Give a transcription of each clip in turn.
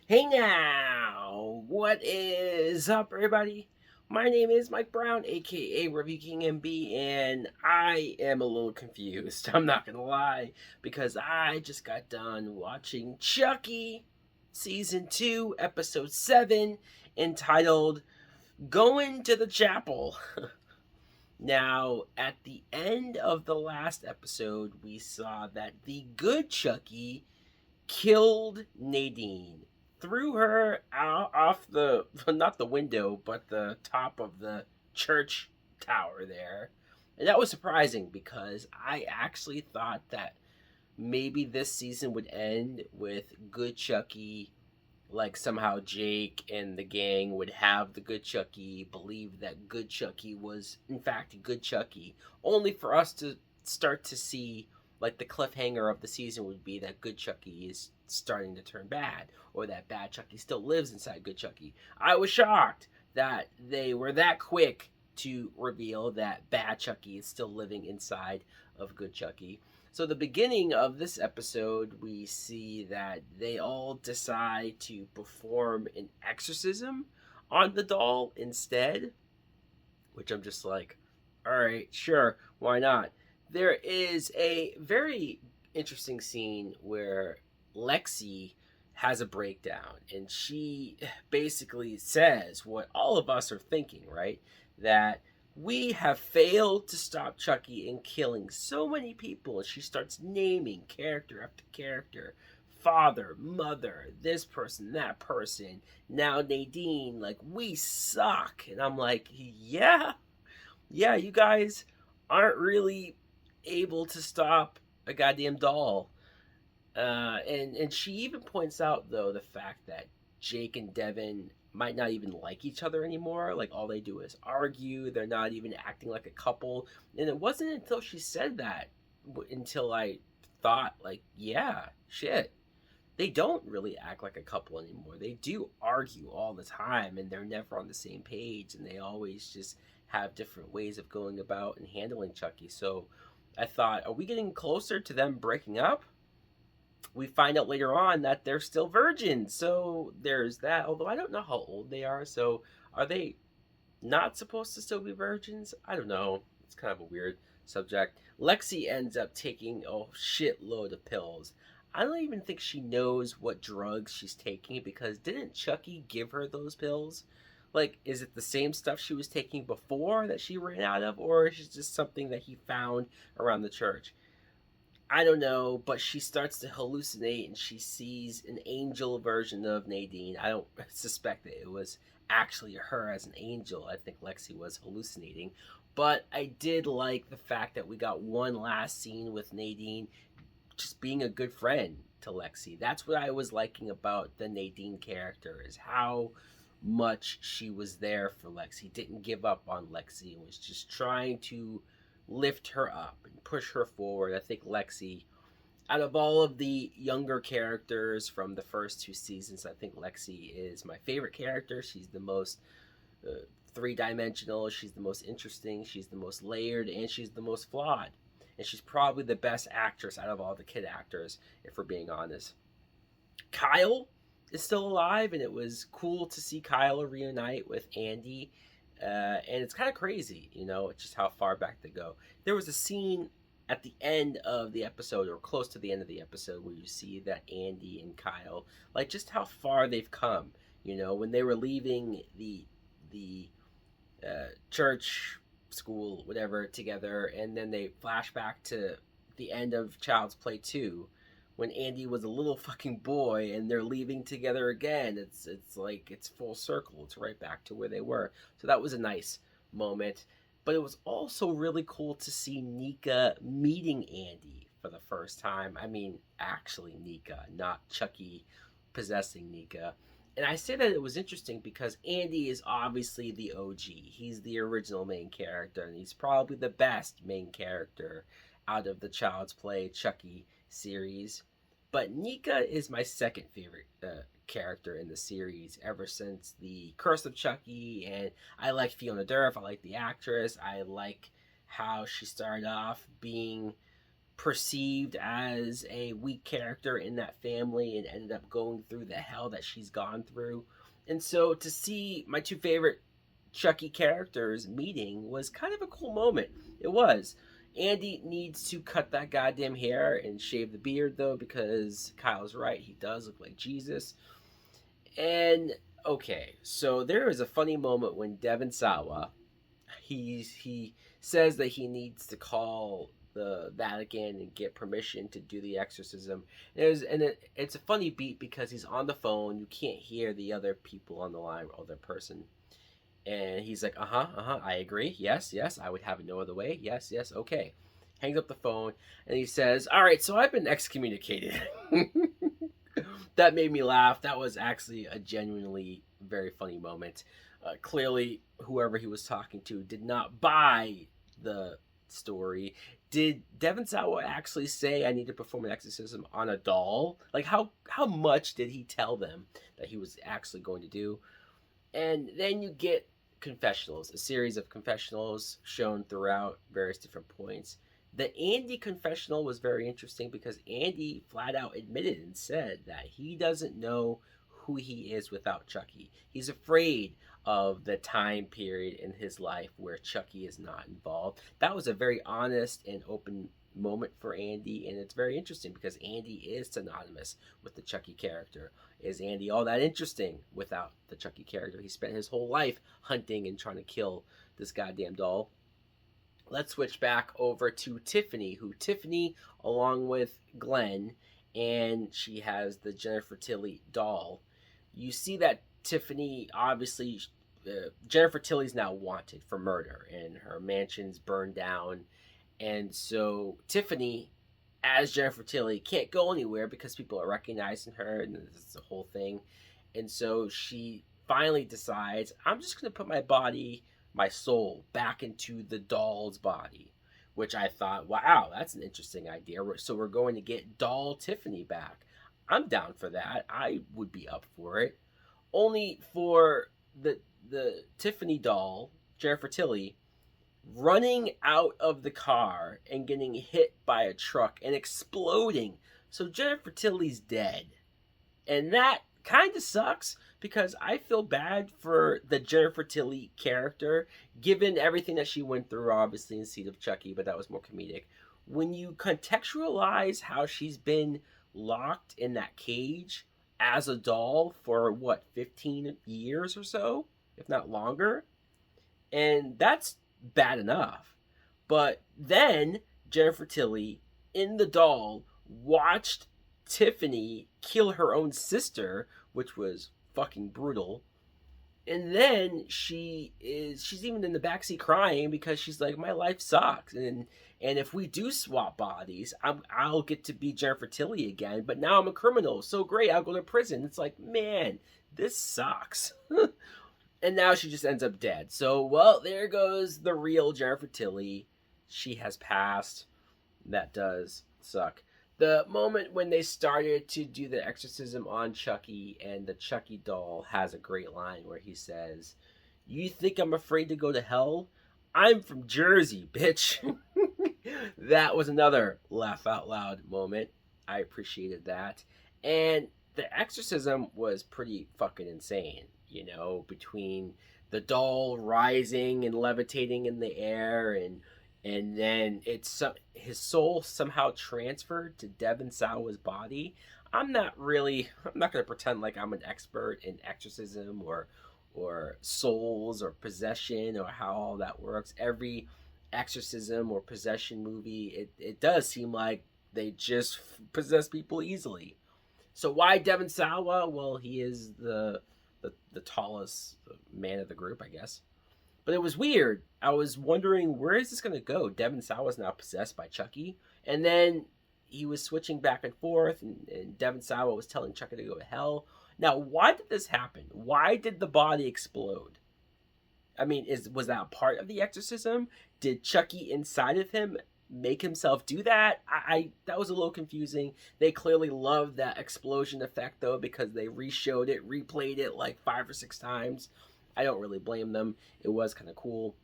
Hey now, what is up, everybody? My name is Mike Brown, aka Review King MB, and I am a little confused. I'm not gonna lie, because I just got done watching Chucky Season 2, Episode 7, entitled Going to the Chapel. Now, at the end of the last episode, we saw that the good Chucky killed Nadine, threw her out off the not the window, but the top of the church tower there. And that was surprising because I actually thought that maybe this season would end with good Chucky, like somehow Jake and the gang would have the good Chucky, believe that good Chucky was in fact good Chucky, only for us to start to see, like, the cliffhanger of the season would be that good Chucky is starting to turn bad, or that bad Chucky still lives inside good Chucky. I was shocked that they were that quick to reveal that bad Chucky is still living inside of good Chucky. So, the beginning of this episode, we see that they all decide to perform an exorcism on the doll instead, which I'm just like, all right, sure, why not? There is a very interesting scene where Lexi has a breakdown and she basically says what all of us are thinking, right? That we have failed to stop Chucky in killing so many people. And she starts naming character after character, father, mother, this person, that person, now Nadine, like, we suck. And I'm like, yeah, you guys aren't really able to stop a goddamn doll. And she even points out, though, the fact that Jake and Devin might not even like each other anymore. Like, all they do is argue. They're not even acting like a couple. And it wasn't until she said that until I thought, like, yeah, shit. They don't really act like a couple anymore. They do argue all the time, and they're never on the same page, and they always just have different ways of going about and handling Chucky. So I thought, are we getting closer to them breaking up? We find out later on that they're still virgins. So there's that. Although I don't know how old they are. So are they not supposed to still be virgins? I don't know. It's kind of a weird subject. Lexi ends up taking a shitload of pills. I don't even think she knows what drugs she's taking because didn't Chucky give her those pills? Like, is it the same stuff she was taking before that she ran out of, or is it just something that he found around the church? I don't know, but she starts to hallucinate and she sees an angel version of Nadine. I don't suspect that it was actually her as an angel. I think Lexi was hallucinating. But I did like the fact that we got one last scene with Nadine just being a good friend to Lexi. That's what I was liking about the Nadine character, is how much she was there for Lexi, didn't give up on Lexi, and was just trying to lift her up and push her forward. I think Lexi, out of all of the younger characters from the first two seasons, I think Lexi is my favorite character. She's the most three dimensional, she's the most interesting, she's the most layered, and she's the most flawed. And she's probably the best actress out of all the kid actors, if we're being honest. Kyle is still alive, and it was cool to see Kyle reunite with Andy. And it's kind of crazy, just how far back they go. There was a scene at the end of the episode, or close to the end of the episode, where you see that Andy and Kyle, like, just how far they've come. When they were leaving the church, school, whatever, together, and then they flash back to the end of Child's Play 2 when Andy was a little fucking boy and they're leaving together again. It's like it's full circle. It's right back to where they were. So that was a nice moment. But it was also really cool to see Nika meeting Andy for the first time. I mean, actually Nika, not Chucky possessing Nika. And I say that it was interesting because Andy is obviously the OG. He's the original main character, and he's probably the best main character out of the Child's Play Chucky series. But Nika is my second favorite character in the series ever since the Curse of Chucky, and I like Fiona Durf. I like the actress. I like how she started off being perceived as a weak character in that family and ended up going through the hell that she's gone through. And so to see my two favorite Chucky characters meeting was kind of a cool moment. It was. Andy needs to cut that goddamn hair and shave the beard, though, because Kyle's right. He does look like Jesus. And, okay, so there is a funny moment when Devon Sawa, he says that he needs to call the Vatican and get permission to do the exorcism. It's a funny beat because he's on the phone. You can't hear the other people on the line, or other person. And he's like, I agree. Yes, I would have it no other way. Yes, okay. Hangs up the phone, and he says, all right, so I've been excommunicated. That made me laugh. That was actually a genuinely very funny moment. Clearly, whoever he was talking to did not buy the story. Did Devon Sawa actually say, I need to perform an exorcism on a doll? Like, how much did he tell them that he was actually going to do? And then you get confessionals, a series of confessionals shown throughout various different points. The Andy confessional was very interesting because Andy flat out admitted and said that he doesn't know who he is without Chucky. He's afraid of the time period in his life where Chucky is not involved. That was a very honest and open moment for Andy, and it's very interesting because Andy is synonymous with the Chucky character. Is Andy all that interesting without the Chucky character? He spent his whole life hunting and trying to kill this goddamn doll. Let's switch back over to Tiffany, along with Glenn, and she has the Jennifer Tilly doll. You see that Tiffany, obviously, Jennifer Tilly's now wanted for murder, and her mansion's burned down. And so Tiffany, as Jennifer Tilly, can't go anywhere because people are recognizing her, and this is the whole thing. And so she finally decides, I'm just going to put my soul back into the doll's body, which I thought, wow, that's an interesting idea. So we're going to get doll Tiffany back. I'm down for that. I would be up for it. Only for the Tiffany doll, Jennifer Tilly, running out of the car and getting hit by a truck and exploding. So Jennifer Tilly's dead. And that kind of sucks because I feel bad for the Jennifer Tilly character, given everything that she went through, obviously, in Seed of Chucky, but that was more comedic. When you contextualize how she's been locked in that cage as a doll for, 15 years or so, if not longer, and that's bad enough. But then Jennifer Tilly, in the doll, watched Tiffany kill her own sister, which was fucking brutal. And then she's even in the backseat crying because she's like, my life sucks, and if we do swap bodies, I'll get to be Jennifer Tilly again, but now I'm a criminal, so great, I'll go to prison. It's like, man, this sucks. And now she just ends up dead. So, well, there goes the real Jennifer Tilly. She has passed. That does suck. The moment when they started to do the exorcism on Chucky, and the Chucky doll has a great line where he says, you think I'm afraid to go to hell? I'm from Jersey, bitch. That was another laugh out loud moment. I appreciated that. And the exorcism was pretty fucking insane. Between the doll rising and levitating in the air, and then his soul somehow transferred to Devon Sawa's body. I'm not going to pretend like I'm an expert in exorcism or souls or possession or how all that works. Every exorcism or possession movie, it does seem like they just possess people easily. So why Devon Sawa? Well, he is the tallest man of the group, I guess. But it was weird. I was wondering, where is this going to go? Devon Sawa's now possessed by Chucky. And then he was switching back and forth, and Devon Sawa was telling Chucky to go to hell. Now, why did this happen? Why did the body explode? I mean, was that part of the exorcism? Did Chucky inside of him make himself do that? That was a little confusing. They clearly loved that explosion effect, though, because they replayed it like 5 or 6 times. I don't really blame them. It was kind of cool.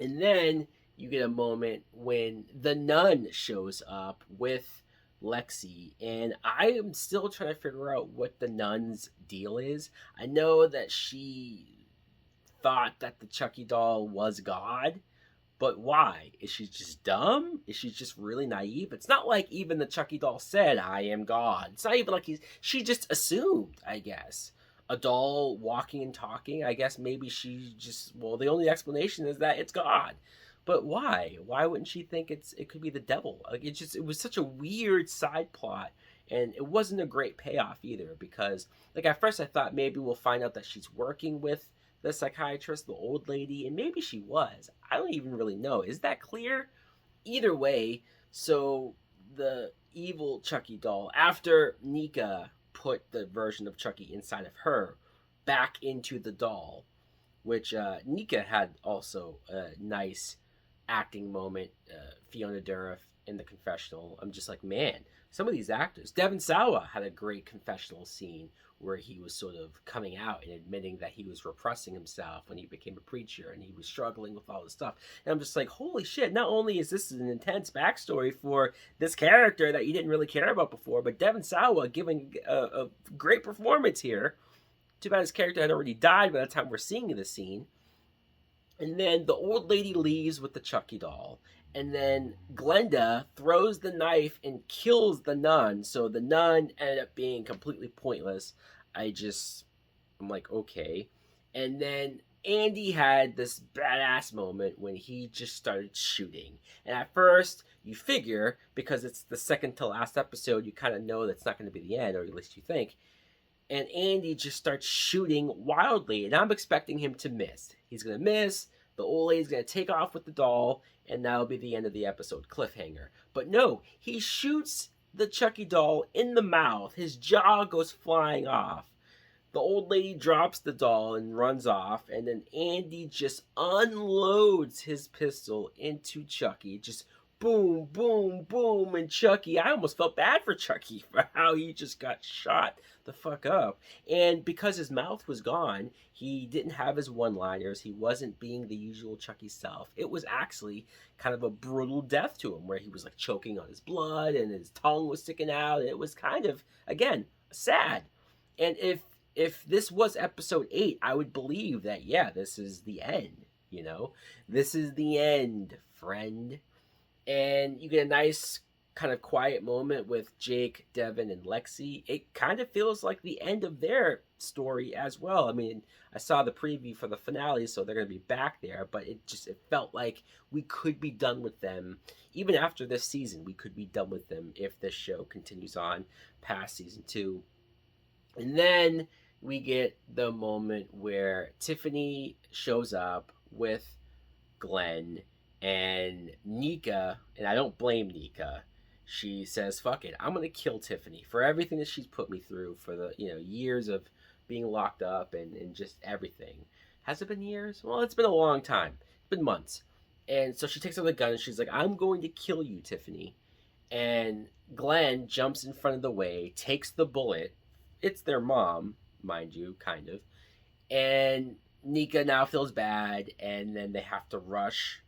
And then you get a moment when the nun shows up with Lexi, and I am still trying to figure out what the nun's deal is. I know that she thought that the Chucky doll was God, but why? Is she just dumb? Is she just really naive? It's not like even the Chucky doll said, "I am God." It's not even like she just assumed, I guess. A doll walking and talking, I guess maybe she just, well, the only explanation is that it's God. But why? Why wouldn't she think it could be the devil? Like it was such a weird side plot, and it wasn't a great payoff either, because like at first I thought maybe we'll find out that she's working with the psychiatrist, the old lady, and maybe she was. I don't even really know. Is that clear? Either way, so the evil Chucky doll, after Nika put the version of Chucky inside of her back into the doll, which Nika had also a nice acting moment. Fiona Dourif in the confessional. I'm just like, man, some of these actors. Devon Sawa had a great confessional scene where he was sort of coming out and admitting that he was repressing himself when he became a preacher and he was struggling with all this stuff. And I'm just like, holy shit, not only is this an intense backstory for this character that you didn't really care about before, but Devon Sawa giving a great performance here. Too bad his character had already died by the time we're seeing this scene. And then the old lady leaves with the Chucky doll. And then Glenda throws the knife and kills the nun. So the nun ended up being completely pointless. I'm like, okay. And then Andy had this badass moment when he just started shooting. And at first, you figure, because it's the second to last episode, you kind of know that's not going to be the end, or at least you think. And Andy just starts shooting wildly, and I'm expecting him to miss. He's going to miss, the old lady's going to take off with the doll, and that'll be the end of the episode, cliffhanger. But no, he shoots the Chucky doll in the mouth. His jaw goes flying off. The old lady drops the doll and runs off, and then Andy just unloads his pistol into Chucky. Just boom, boom, boom, and Chucky. I almost felt bad for Chucky for how he just got shot the fuck up. And because his mouth was gone, he didn't have his one-liners. He wasn't being the usual Chucky self. It was actually kind of a brutal death to him, where he was like choking on his blood and his tongue was sticking out. It was kind of, again, sad. And if this was episode 8, I would believe that, yeah, this is the end, you know? This is the end, friend. And you get a nice kind of quiet moment with Jake, Devin, and Lexi. It kind of feels like the end of their story as well. I mean, I saw the preview for the finale, so they're going to be back there, but it felt like we could be done with them. Even after this season, we could be done with them if this show continues on past season 2. And then we get the moment where Tiffany shows up with Glenn, and Nika, and I don't blame Nika, she says, fuck it, I'm going to kill Tiffany for everything that she's put me through, for the years of being locked up and just everything. Has it been years? Well, it's been a long time. It's been months. And so she takes out the gun and she's like, I'm going to kill you, Tiffany. And Glenn jumps in front of the way, takes the bullet. It's their mom, mind you, kind of. And Nika now feels bad, and then they have to rush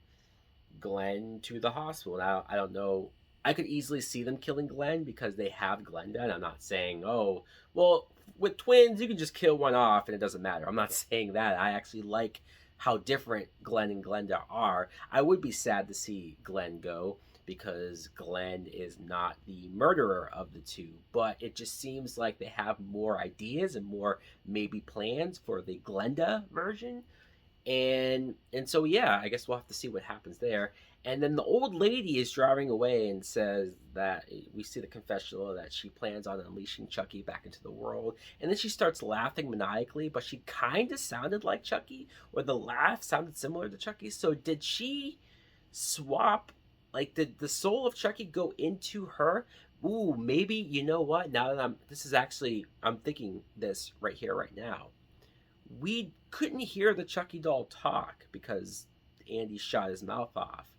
Glenn to the hospital. Now, I don't know. I could easily see them killing Glenn because they have Glenda, and I'm not saying, oh, well, with twins, you can just kill one off and it doesn't matter. I'm not saying that. I actually like how different Glenn and Glenda are. I would be sad to see Glenn go because Glenn is not the murderer of the two, but it just seems like they have more ideas and more maybe plans for the Glenda version. And so yeah, I guess we'll have to see what happens there. And then the old lady is driving away and says that we see the confessional that she plans on unleashing Chucky back into the world. And then she starts laughing maniacally, but she kind of sounded like Chucky, or the laugh sounded similar to Chucky. So did she swap? Like, did the soul of Chucky go into her? Ooh, maybe, you know what? Now that I'm thinking this right here, right now. We couldn't hear the Chucky doll talk because Andy shot his mouth off.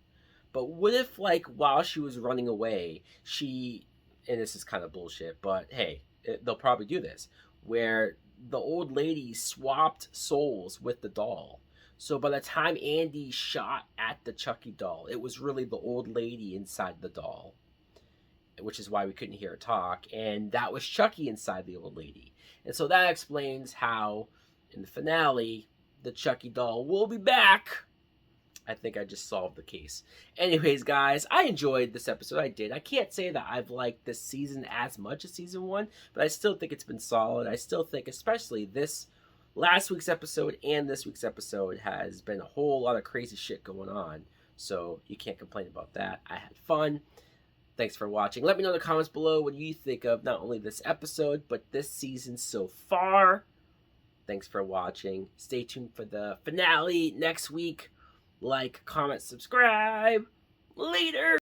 But what if, like, while she was running away, and this is kind of bullshit, but hey, they'll probably do this, where the old lady swapped souls with the doll. So by the time Andy shot at the Chucky doll, it was really the old lady inside the doll, which is why we couldn't hear her talk, and that was Chucky inside the old lady. And so that explains how, in the finale, the Chucky doll will be back. I think I just solved the case. Anyways, guys, I enjoyed this episode. I did. I can't say that I've liked this season as much as season 1, but I still think it's been solid. I still think, especially this last week's episode and this week's episode, has been a whole lot of crazy shit going on. So you can't complain about that. I had fun. Thanks for watching. Let me know in the comments below what you think of not only this episode, but this season so far. Thanks for watching. Stay tuned for the finale next week. Like, comment, subscribe. Later!